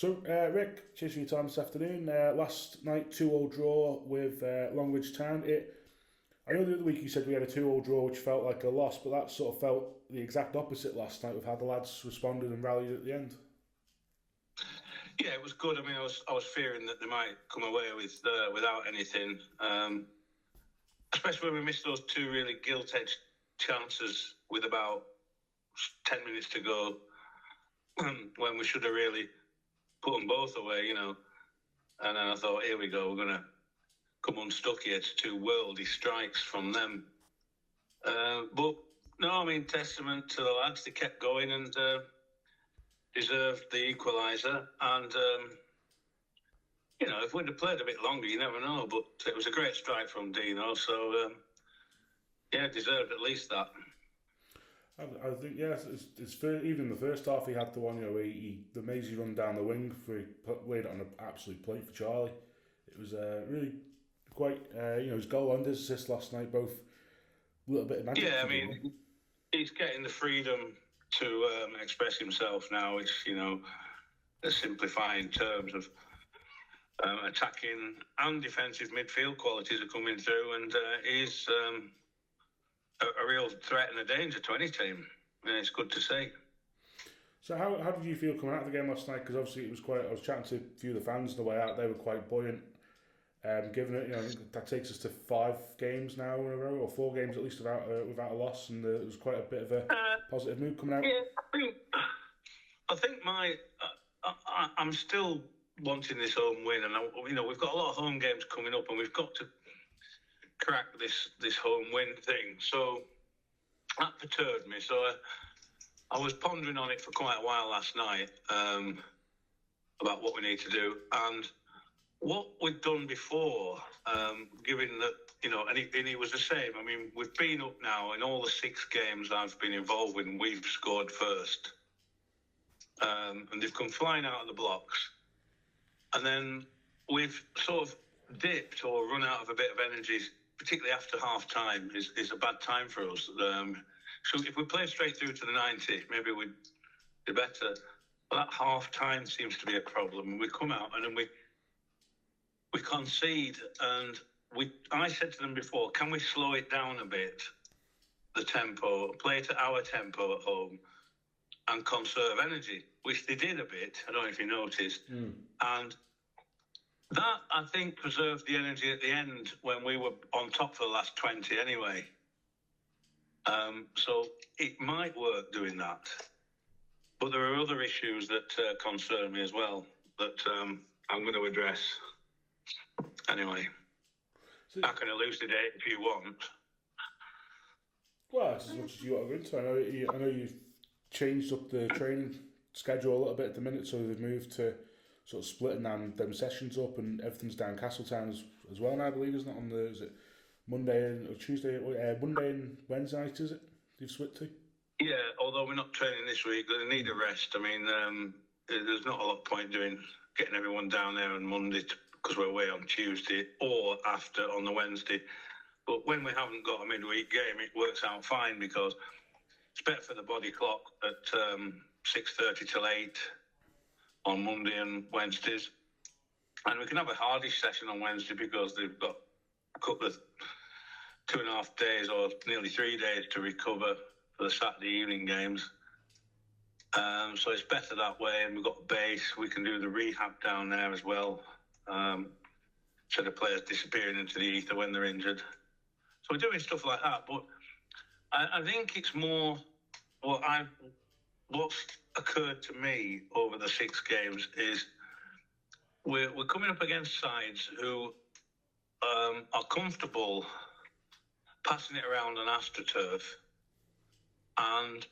So, Rick, cheers for your time this afternoon. Last night, 2-2 draw with Longridge Town. I know the other week you said we had a 2-2 draw, which felt like a loss, but that sort of felt the exact opposite last night with how the lads responded and rallied at the end. Yeah, it was good. I mean, I was fearing that they might come away with without anything, especially when we missed those two really gilt-edged chances with about 10 minutes to go, when we should have really put them both away, you know. And then I thought, here we go, we're going to come unstuck here to two worldy strikes from them. But no, I mean, testament to the lads. They kept going and deserved the equaliser. And, you know, if we'd have played a bit longer, you never know. But it was a great strike from Dino. So, yeah, deserved at least that. I think, yes, it's even the first half he had the one, you know, the mazy run down the wing for he laid it on an absolute plate for Charlie. It was really quite, you know, his goal and his assist last night, both a little bit of magic. Yeah, I mean, he's getting the freedom to express himself now. It's, you know, a simplifying terms of attacking and defensive midfield qualities are coming through, and he's a real threat and a danger to any team. And it's good to see. So how did you feel coming out of the game last night? Because obviously it was quite. I was chatting to a few of the fans on the way out. They were quite buoyant. Given it, you know, I think that takes us to 5 games now in a row, or 4 games at least without a loss, and it was quite a bit of a positive mood coming out. Yeah, I think I'm still wanting this home win, and you know, we've got a lot of home games coming up, and we've got to crack this home win thing. So that perturbed me. So I was pondering on it for quite a while last night, about what we need to do and what we've done before, given that, you know, and it was the same. I mean, we've been up now in all the 6 games I've been involved with, and we've scored first. And they've come flying out of the blocks. And then we've sort of dipped or run out of a bit of energy, particularly after half-time, is a bad time for us. So if we play straight through to the 90, maybe we'd be better. But that half-time seems to be a problem. And we come out and then we concede, and I said to them before, can we slow it down a bit, the tempo, play it at our tempo at home and conserve energy, which they did a bit. I don't know if you noticed. And that, I think, preserved the energy at the end when we were on top for the last 20 anyway. So it might work doing that. But there are other issues that concern me as well that I'm going to address. Anyway, so, I can elucidate if you want. Well, it's as much as you want to go into. I know you've changed up the training schedule a little bit at the minute, so they've moved to sort of splitting them sessions up, and everything's down Castletown as well now, I believe, isn't it? Is it Monday or Tuesday? Monday and Wednesday night, is it? You've split to? Yeah, although we're not training this week, they need a rest. I mean, there's not a lot of point getting everyone down there on Monday because we're away on Tuesday or after on the Wednesday. But when we haven't got a midweek game, it works out fine because it's better for the body clock at 6:30 till 8 on Monday and Wednesdays. And we can have a hardish session on Wednesday because they've got a couple of 2.5 days or nearly 3 days to recover for the Saturday evening games. So it's better that way, and we've got base. We can do the rehab down there as well, instead of players disappearing into the ether when they're injured. So we're doing stuff like that, but I think it's more what's occurred to me over the 6 games is we're coming up against sides who are comfortable passing it around on AstroTurf, and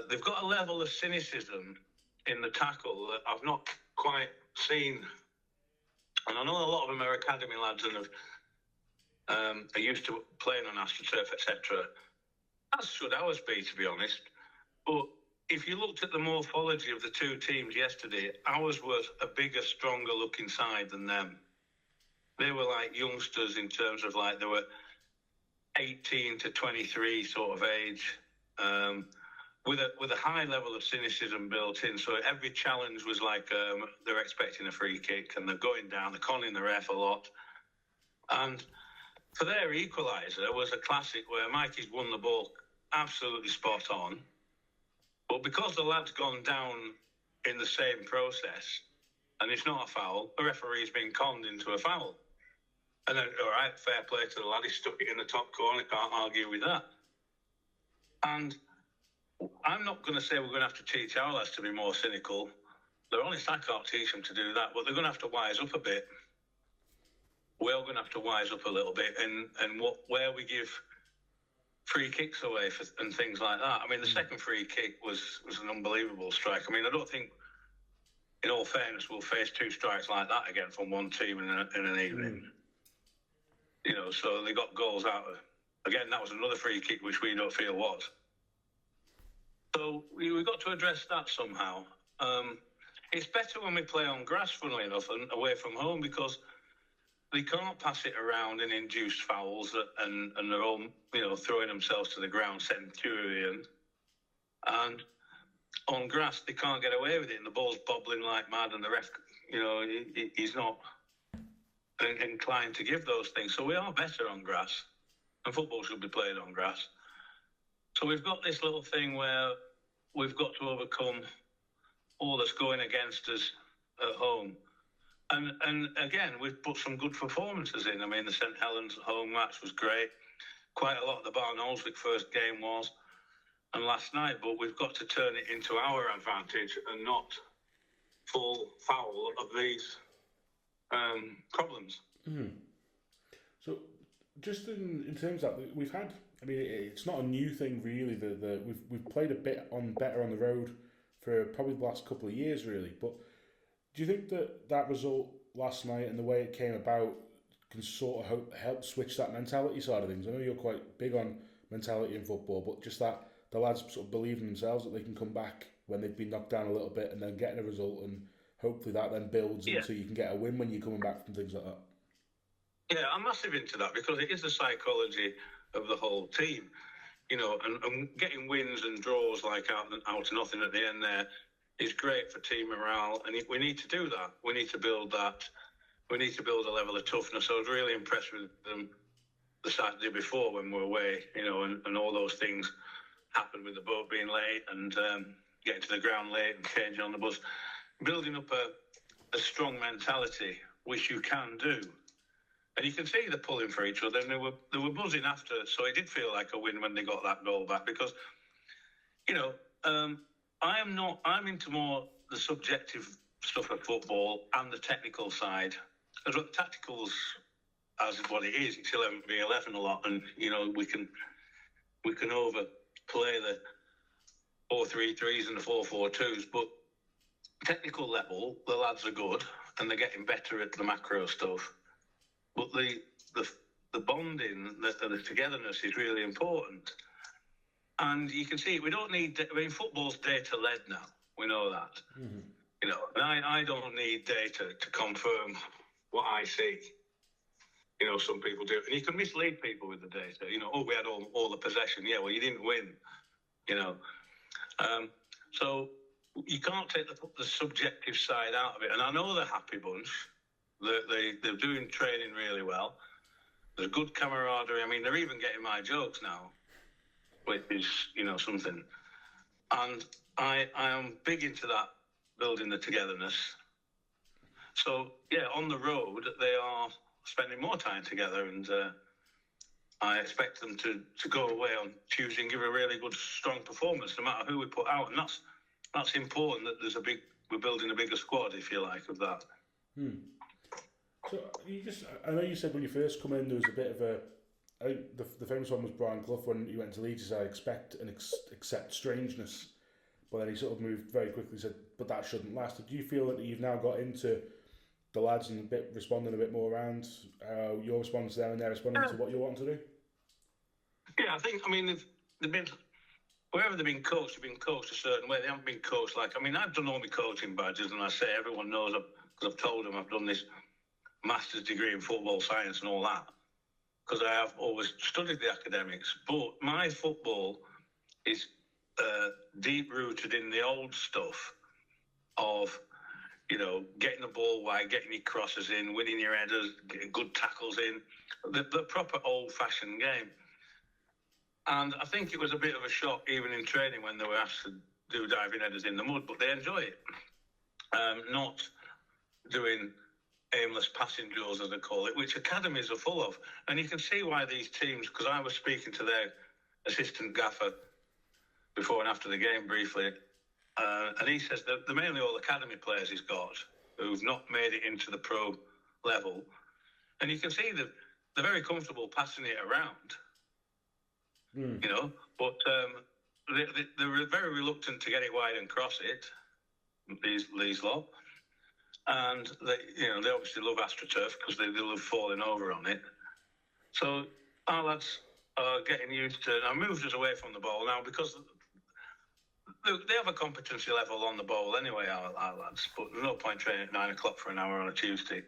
they've got a level of cynicism in the tackle that I've not quite seen. And I know a lot of them are academy lads and are used to playing on AstroTurf, etc. As should ours be, to be honest. But if you looked at the morphology of the two teams yesterday, ours was a bigger, stronger looking side than them. They were like youngsters in terms of like they were 18 to 23 sort of age. with a high level of cynicism built in. So every challenge was like they're expecting a free kick and they're going down, they're conning the ref a lot. And for their equaliser was a classic where Mikey's won the ball absolutely spot on. But because the lad's gone down in the same process and it's not a foul, the referee's been conned into a foul. And then, all right, fair play to the lad, he stuck it in the top corner, can't argue with that. And I'm not going to say we're going to have to teach our lads to be more cynical. They're honest, I can't teach them to do that, but they're going to have to wise up a bit. We're going to have to wise up a little bit and where we give free kicks away and things like that. I mean, the second free kick was an unbelievable strike. I mean, I don't think, in all fairness, we'll face two strikes like that again from one team in an evening. You know, so they got goals out of. Again, that was another free kick which we don't feel was. So we've got to address that somehow. It's better when we play on grass, funnily enough, and away from home, because they can't pass it around and induce fouls and they're all, you know, throwing themselves to the ground, centurion. And on grass, they can't get away with it, and the ball's bobbling like mad, and the ref, you know, he's not inclined to give those things. So we are better on grass, and football should be played on grass. So we've got this little thing where we've got to overcome all that's going against us at home. And again, we've put some good performances in. I mean, the St Helens home match was great. Quite a lot of the Barnoldswick first game was. And last night, but we've got to turn it into our advantage and not fall foul of these problems. Mm-hmm. So, just in terms of that, we've had. I mean, it's not a new thing really. We've played a bit better on the road for probably the last couple of years, really. But do you think that result last night and the way it came about can sort of help switch that mentality side of things? I know you're quite big on mentality in football, but just that the lads sort of believe in themselves that they can come back when they've been knocked down a little bit and then getting a result, and hopefully that then builds into you can get a win when you're coming back from things like that. Yeah, I'm massive into that because it is the psychology of the whole team, you know, and getting wins and draws like out to nothing at the end there is great for team morale, and we need to do that. We need to build that. We need to build a level of toughness. I was really impressed with them the Saturday before when we were away, you know, and all those things happened with the boat being late and getting to the ground late and changing on the bus. Building up a strong mentality, which you can do. And you can see they're pulling for each other, and they were buzzing after, so it did feel like a win when they got that goal back because, you know, I'm into more the subjective stuff of football and the technical side. As well, tacticals, as what it is, it's 11v11 a lot, and you know we can overplay the 4-3-3s and the 4-4-2s, but technical level, the lads are good and they're getting better at the macro stuff. But the bonding, the togetherness is really important. And you can see it. We don't need. I mean, football's data-led now. We know that. Mm-hmm. You know, and I don't need data to confirm what I see. You know, some people do, and you can mislead people with the data. You know, we had all the possession. Yeah, well, you didn't win. You know, so you can't take the subjective side out of it. And I know they're a happy bunch. They're doing training really well. There's good camaraderie. I mean, they're even getting my jokes now, which is, you know, something. And I am big into that, building the togetherness. So, yeah, on the road, they are spending more time together, and I expect them to go away on Tuesday and give a really good, strong performance, no matter who we put out. And that's important, that we're building a bigger squad, if you like, of that. So I know you said when you first come in there was a bit of the famous one was Brian Clough when he went to Leeds. He said, I expect and accept strangeness, but then he sort of moved very quickly and said, but that shouldn't last. Do you feel that you've now got into the lads and responding a bit more around your response to them and they're responding to what you want to do? Yeah, I think, I mean, they've been, wherever they've been coached a certain way. They haven't been coached like, I mean, I've done all my coaching badges, and I say everyone knows, because I've told them I've done this master's degree in football science and all that, because I have always studied the academics. But my football is deep rooted in the old stuff of, getting the ball wide, getting your crosses in, winning your headers, getting good tackles in, the proper old-fashioned game. And I think it was a bit of a shock even in training when they were asked to do diving headers in the mud, but they enjoy it. Not doing aimless passing drills, as they call it, which academies are full of. And you can see why these teams, because I was speaking to their assistant gaffer before and after the game briefly, and he says that they're mainly all academy players he's got who've not made it into the pro level. And you can see that they're very comfortable passing it around, but they're very reluctant to get it wide and cross it, these lot. And they obviously love AstroTurf because they love falling over on it. So our lads are getting used to. I moved us away from the ball now because they have a competency level on the ball anyway, our lads. But there's no point training at 9 o'clock for an hour on a Tuesday.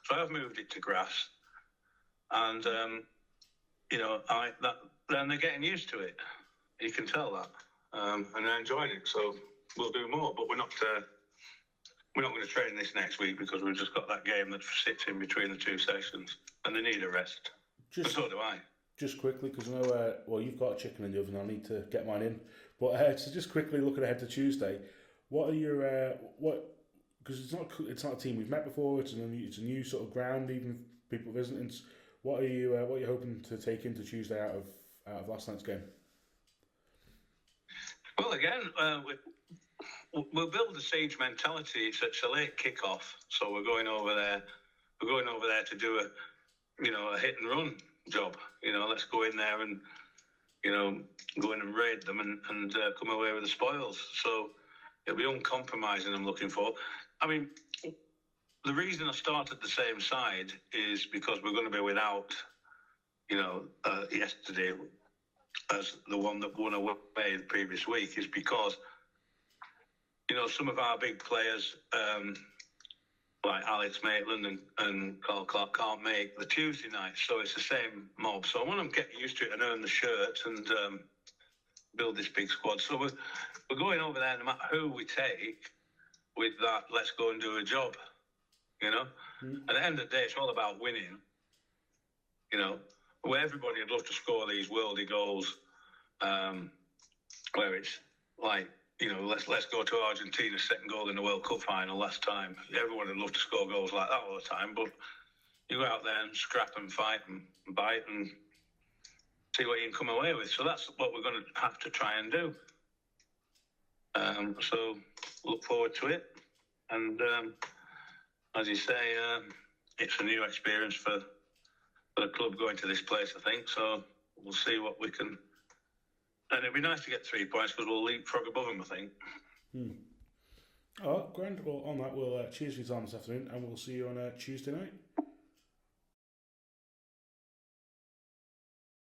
So I've moved it to grass, and then they're getting used to it. You can tell that, and they're enjoying it. So we'll do more, but we're not. We're not going to train this next week because we've just got that game that sits in between the two sessions, and they need a rest. And so do I. Just quickly, because I know, you've got a chicken in the oven. I need to get mine in. But so just quickly looking ahead to Tuesday, what are your because it's not a team we've met before. It's a new sort of ground, even people visiting. What are you hoping to take into Tuesday out of last night's game? Well, again, we'll build the siege mentality. It's a late kick-off, so we're going over there. We're going over there to do a hit and run job. Let's go in there and go in and raid them and come away with the spoils. So it'll be uncompromising. I'm looking for. I mean, the reason I started the same side is because we're going to be without, yesterday as the one that won away the previous week is because. Some of our big players, like Alex Maitland and Carl Clark, can't make the Tuesday night, so it's the same mob. So I want them to get used to it and earn the shirt and build this big squad. So we're going over there, no matter who we take, with that, let's go and do a job, At the end of the day, it's all about winning, where everybody would love to score these worldy goals, where it's like, let's go to Argentina's second goal in the World Cup final last time. Everyone would love to score goals like that all the time, but you go out there and scrap and fight and bite and see what you can come away with. So that's what we're going to have to try and do. So look forward to it. And as you say, it's a new experience for the club going to this place, I think. So we'll see what we can. And it'd be nice to get 3 points because we'll leapfrog above them, I think. All right, grand. Well, on that, we'll cheers for your time this afternoon, and we'll see you on Tuesday night.